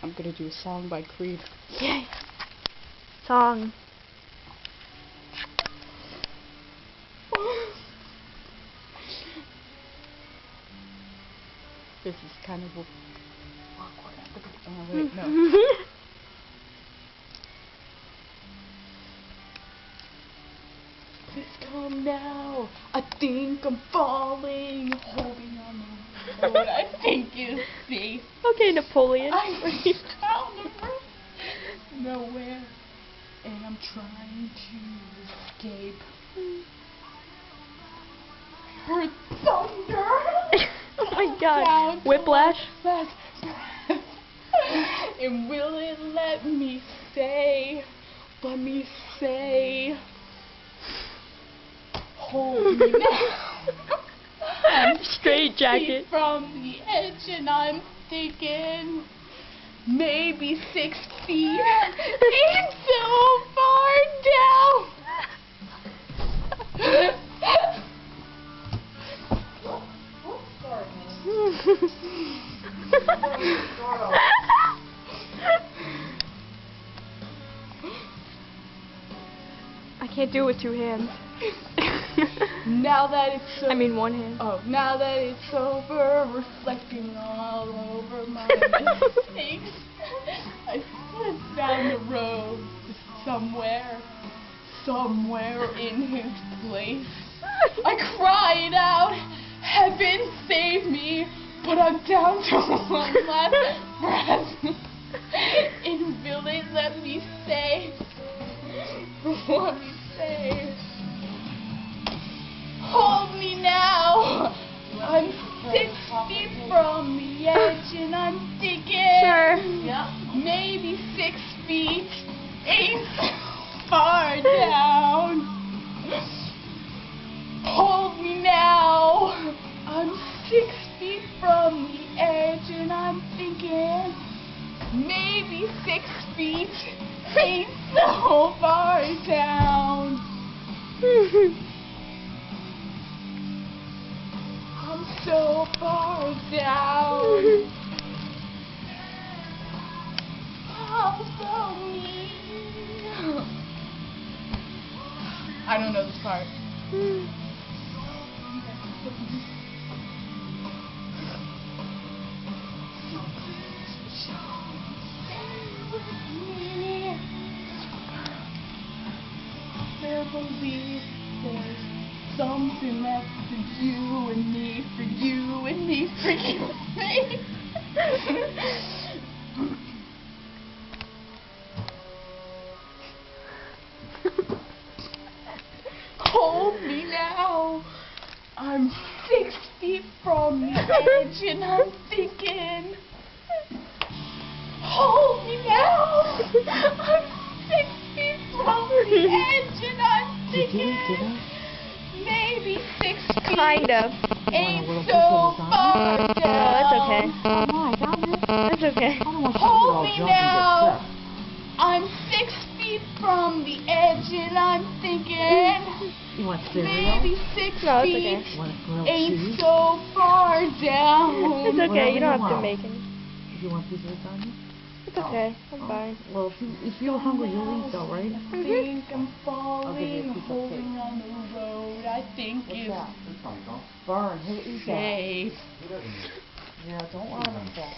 I'm gonna do a song by Creed. Yay! Song. This is kind of awkward at the beginning. Oh, wait, no. Please come now. I think I'm falling, holding on the road. I think is safe. Okay, Napoleon. I'm down the road, nowhere, and I'm trying to escape. I heard thunder. Oh my god. Down to Whiplash? my last breath. And will it let me say, hold me now. I'm Straight jacket. from the edge and I'm thinking maybe 6 feet ain't so far down. I can't do it with 2 hands. Now that it's over. I mean 1 hand. Oh, now that it's over, reflecting all over my mistakes, I slipped down the road to somewhere in his place. I cried out, heaven save me, but I'm down to one last breath. And will it let me say, hold me now. I'm 6 feet from the edge and I'm thinking maybe 6 feet ain't so far down. Hold me now. I'm 6 feet from the edge and I'm thinking maybe 6 feet ain't so far down. I'm so far down. Follow me. I don't know this part. There believe there's something left for you and me, for you and me, for you and me. Hold me now. I'm 6 feet from the edge and I'm thinking, hold me now. I'm 6 feet from the edge and I'm thinking, maybe 6 feet Kind of. ain't so far down. Oh, that's okay. That's okay. Hold me now. I'm 6 feet from the edge and I'm thinking, You want cereal? maybe 6 No, it's feet okay. Want a grilled ain't cheese? so far down. It's okay, you don't have to want. make any. Do you want pizza lasagna? It's okay, I'm fine. Well, if you're hungry, you'll eat though, right? I think I'm I'll give you a falling, piece of holding cake. on the road. I think What's it's that? Burn. Who eat that? safe. Yeah, don't let him fall.